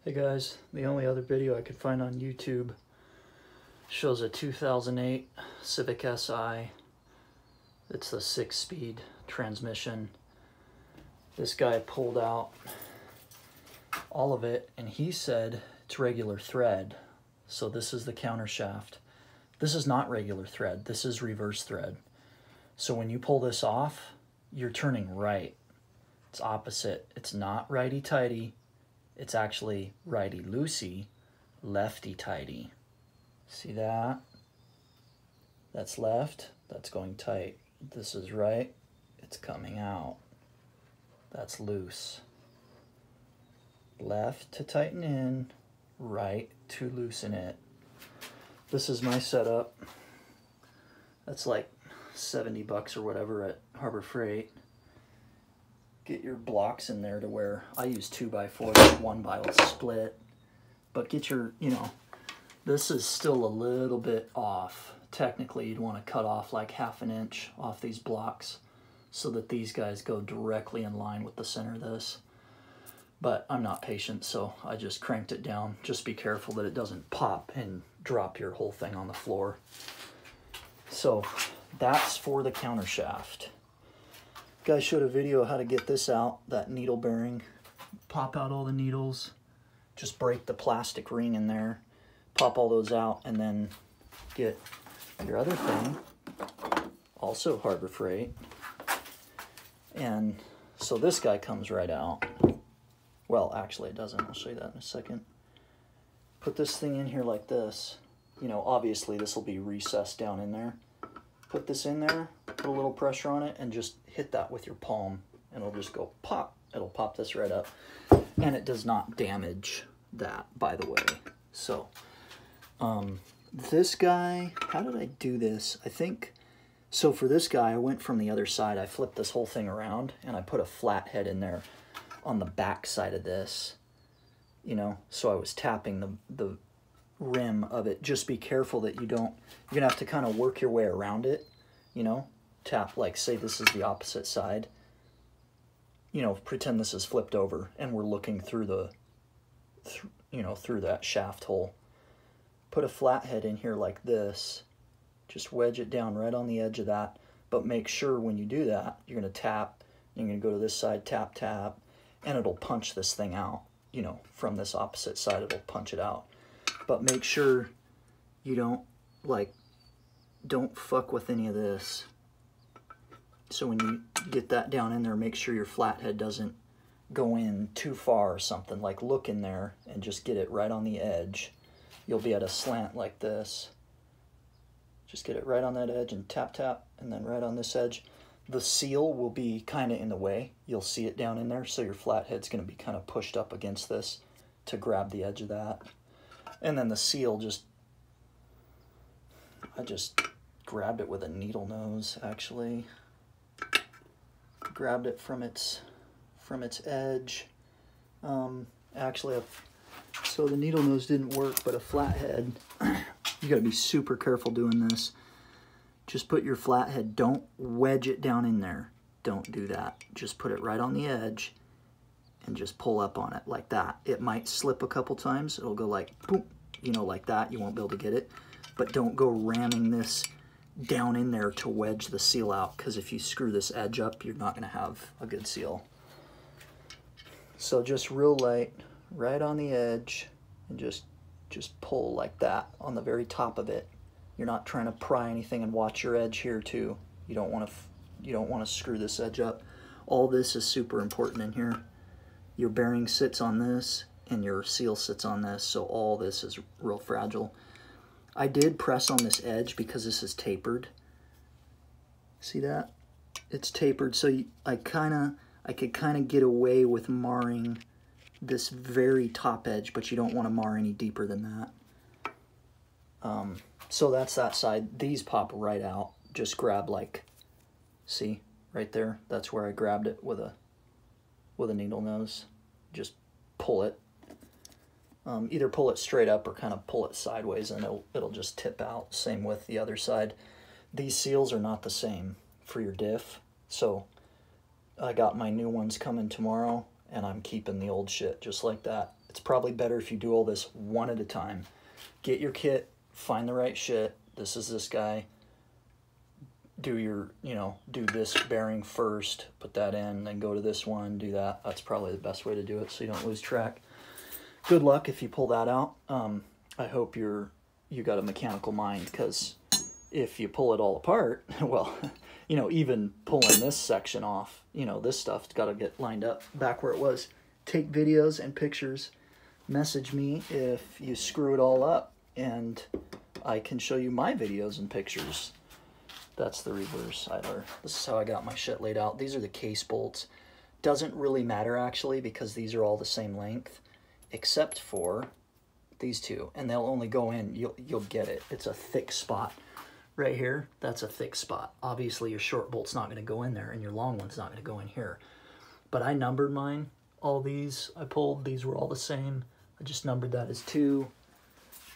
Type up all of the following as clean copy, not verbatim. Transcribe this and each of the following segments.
Hey guys, the only other video I could find on YouTube shows a 2008 Civic Si. It's the 6-speed transmission. This guy pulled out all of it and he said it's regular thread. So this is the countershaft. This is not regular thread, this is reverse thread. So when you pull this off, you're turning right. It's opposite. It's not righty-tighty. It's actually righty-loosey, lefty-tighty. See that? That's left, that's going tight. This is right, it's coming out. That's loose. Left to tighten in, right to loosen it. This is my setup. That's like 70 bucks or whatever at Harbor Freight. Get your blocks in there to where I use 2x4, 1x will split. But get your, this is still a little bit off. Technically, you'd want to cut off like ½ an inch off these blocks so that these guys go directly in line with the center of this. But I'm not patient, so I just cranked it down. Just be careful that it doesn't pop and drop your whole thing on the floor. So that's for the countershaft. Guy showed a video of how to get this out, that needle bearing. Pop out all the needles, just break the plastic ring in there, pop all those out, and then get your other thing, also Harbor Freight. And so this guy comes right out. Well, actually it doesn't. I'll show you that in a second. Put this thing in here like this. Obviously this will be recessed down in there. Put this in there, put a little pressure on it, and just hit that with your palm, and it'll just go pop. It'll pop this right up, and it does not damage that, by the way. So, this guy, how did I do this? I think, so for this guy, I went from the other side. I flipped this whole thing around, and I put a flat head in there on the back side of this, so I was tapping the rim of it. Just be careful that you don't, you're gonna have to kind of work your way around it, tap, like say this is the opposite side, pretend this is flipped over and we're looking through the, through that shaft hole. Put a flat head in here like this, just wedge it down right on the edge of that, but make sure when you do that, you're gonna tap, you're gonna go to this side, tap, tap, and it'll punch this thing out, from this opposite side, it'll punch it out. But make sure you don't fuck with any of this. So when you get that down in there, make sure your flathead doesn't go in too far or something. Like look in there and just get it right on the edge. You'll be at a slant like this. Just get it right on that edge and tap, tap, and then right on this edge. The seal will be kind of in the way. You'll see it down in there, so your flathead's going to be kind of pushed up against this to grab the edge of that. And then the seal, I just grabbed it with a needle nose, actually. Grabbed it from its edge. Actually, so the needle nose didn't work, but a flathead, you gotta be super careful doing this. Just put your flathead, don't wedge it down in there. Don't do that. Just put it right on the edge and just pull up on it like that. It might slip a couple times. It'll go like, boom, like that. You won't be able to get it. But don't go ramming this down in there to wedge the seal out, because if you screw this edge up, you're not going to have a good seal. So just real light, right on the edge, and just pull like that on the very top of it. You're not trying to pry anything, and watch your edge here too. You don't want to screw this edge up. All this is super important in here. Your bearing sits on this, and your seal sits on this, so all this is real fragile. I did press on this edge because this is tapered. See that? It's tapered, so I could kind of get away with marring this very top edge, but you don't want to mar any deeper than that. So that's that side. These pop right out. Just grab see, right there. That's where I grabbed it with a needle nose. Just pull it. Either pull it straight up or kind of pull it sideways, and it'll just tip out. Same with the other side. These seals are not the same for your diff, so I got my new ones coming tomorrow, and I'm keeping the old shit just like that. It's probably better if you do all this one at a time. Get your kit, find the right shit. This is this guy. Do your, you know, do this bearing first, put that in, then go to this one, do that. That's probably the best way to do it so you don't lose track. Good luck if you pull that out. I hope you got a mechanical mind, because if you pull it all apart, well, you know, even pulling this section off, you know, this stuff's got to get lined up back where it was. Take videos and pictures. Message me if you screw it all up, and I can show you my videos and pictures. That's the reverse idler. This is how I got my shit laid out. These are the case bolts. Doesn't really matter actually, because these are all the same length, except for these two, and they'll only go in, you'll get it. It's a thick spot right here. That's a thick spot. Obviously your short bolt's not going to go in there, and your long one's not going to go in here. But I numbered mine. All these I pulled, these were all the same. I just numbered that as 2.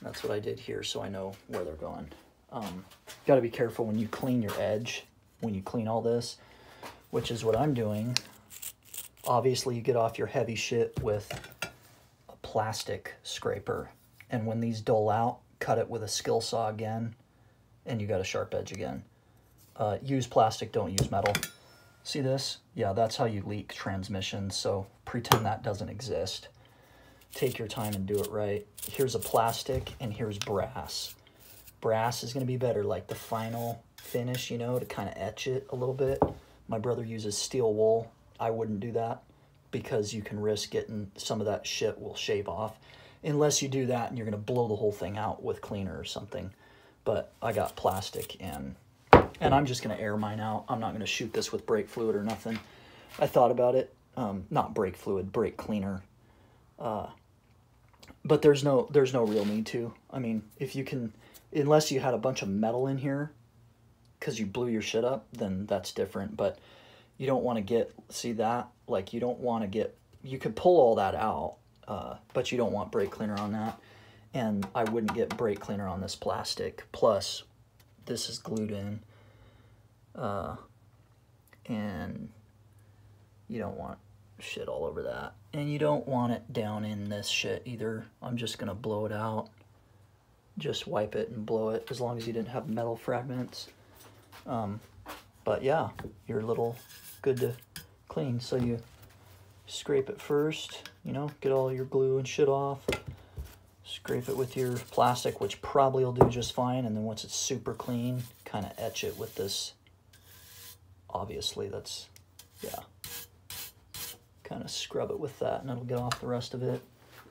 That's what I did here, so I know where they're going. Got to be careful when you clean your edge, when you clean all this, which is what I'm doing. Obviously you get off your heavy shit with a plastic scraper, and when these dull out, cut it with a skill saw again, and you got a sharp edge again. Use plastic, don't use metal. See this? Yeah, that's how you leak transmissions, so pretend that doesn't exist. Take your time and do it right. Here's a plastic, and here's brass. Brass is going to be better, like the final finish, you know, to kind of etch it a little bit. My brother uses steel wool. I wouldn't do that, because you can risk getting some of that shit will shave off. Unless you do that and you're going to blow the whole thing out with cleaner or something. But I got plastic, and I'm just going to air mine out. I'm not going to shoot this with brake fluid or nothing. I thought about it. Not brake fluid, brake cleaner. But there's no real need to. I mean, if you can, unless you had a bunch of metal in here because you blew your shit up, then that's different. But you don't want to get, see that? Like, you don't want to get, you could pull all that out, but you don't want brake cleaner on that. And I wouldn't get brake cleaner on this plastic. Plus, this is glued in. And you don't want shit all over that. And you don't want it down in this shit either. I'm just going to blow it out. Just wipe it and blow it, as long as you didn't have metal fragments. But yeah, you're a little good to clean. So you scrape it first, you know, get all your glue and shit off. Scrape it with your plastic, which probably will do just fine. And then once it's super clean, kind of etch it with this. Obviously, that's, yeah. Kind of scrub it with that, and it'll get off the rest of it.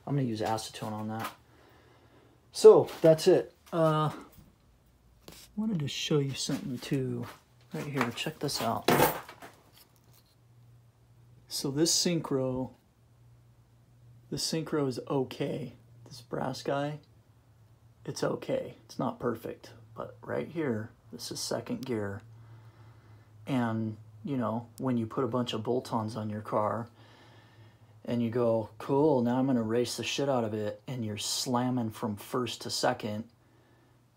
I'm going to use acetone on that. So, that's it. Wanted to show you something too. Right here, check this out. So this synchro is okay. This brass guy, it's okay. It's not perfect, but right here, this is second gear. And, you know, when you put a bunch of bolt-ons on your car, and you go, cool, now I'm going to race the shit out of it, and you're slamming from first to second,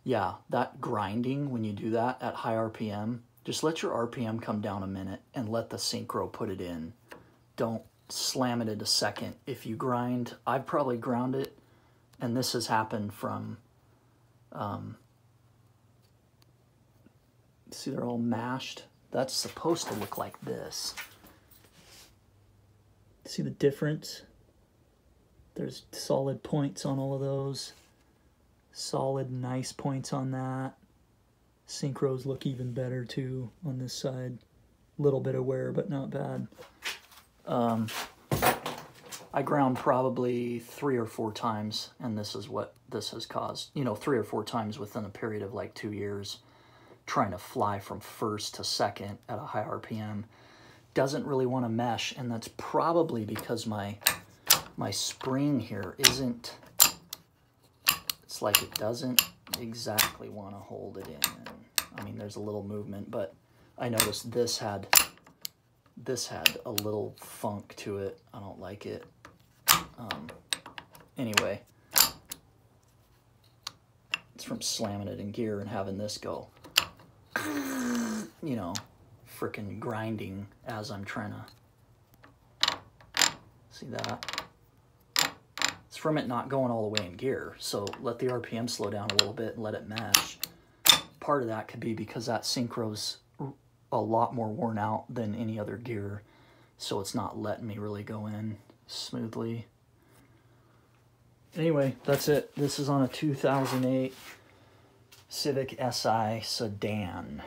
yeah, that grinding, when you do that at high RPM, just let your RPM come down a minute and let the synchro put it in. Don't slam it into second. If you grind, I've probably ground it, and this has happened from, see, they're all mashed. That's supposed to look like this. See the difference? There's solid points on all of those. Solid, nice points on that. Synchros look even better too on this side. Little bit of wear, but not bad. I ground probably 3 or 4 times, and this is what this has caused. You know, 3 or 4 times within a period of like 2 years, trying to fly from first to second at a high RPM. Doesn't really want to mesh, and that's probably because my spring here isn't, it's like it doesn't exactly want to hold it in. I mean, there's a little movement, but I noticed this had a little funk to it. I don't like it. Anyway, it's from slamming it in gear and having this go, you know, freaking grinding as I'm trying to, see that? It's from it not going all the way in gear. So let the RPM slow down a little bit and let it mesh. Part of that could be because that synchro's a lot more worn out than any other gear, so it's not letting me really go in smoothly. Anyway, that's it. This is on a 2008 Civic Si sedan.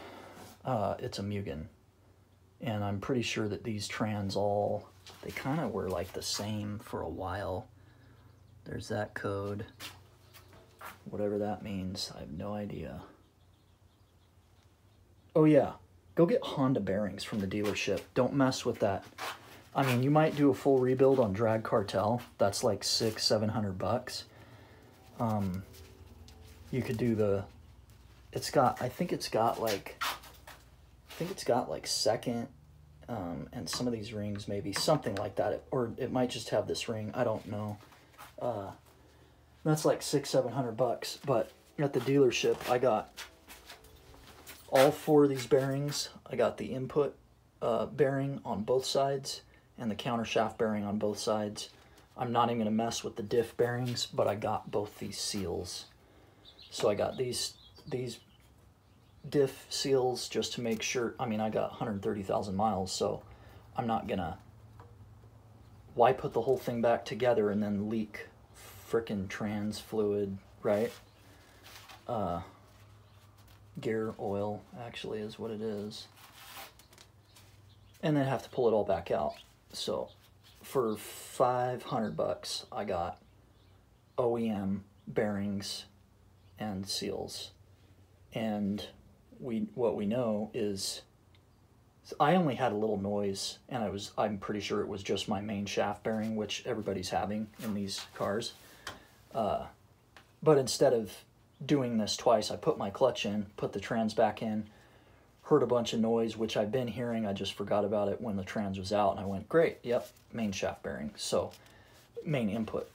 It's a Mugen, and I'm pretty sure that these trans all, they kind of were like the same for a while. There's that code, whatever that means. I have no idea. Oh yeah, go get Honda bearings from the dealership. Don't mess with that. I mean, you might do a full rebuild on Drag Cartel. That's like $600-700. You could do the, it's got, I think it's got like second, and some of these rings maybe, something like that. Or it might just have this ring, I don't know. That's like $600-700. But at the dealership, I got all 4 of these bearings. I got the input bearing on both sides and the countershaft bearing on both sides. I'm not even going to mess with the diff bearings, but I got both these seals. So I got these diff seals just to make sure. I mean, I got 130,000 miles, so I'm not going to, why put the whole thing back together and then leak frickin' trans fluid, right? Gear oil actually is what it is, and then have to pull it all back out. So for $500 I got OEM bearings and seals, and what we know is I only had a little noise, and I'm pretty sure it was just my main shaft bearing, which everybody's having in these cars, but instead of doing this twice, I put my clutch in, put the trans back in, heard a bunch of noise, which I've been hearing. I just forgot about it when the trans was out, and I went, great, yep, main shaft bearing, so main input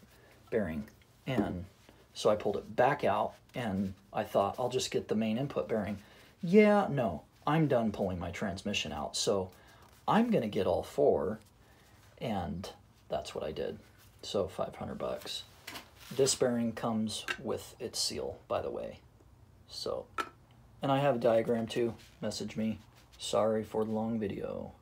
bearing. And so I pulled it back out, and I thought, I'll just get the main input bearing. Yeah, no, I'm done pulling my transmission out, so I'm gonna get all 4, and that's what I did. So $500. This bearing comes with its seal, by the way. So, and I have a diagram too. Message me. Sorry for the long video.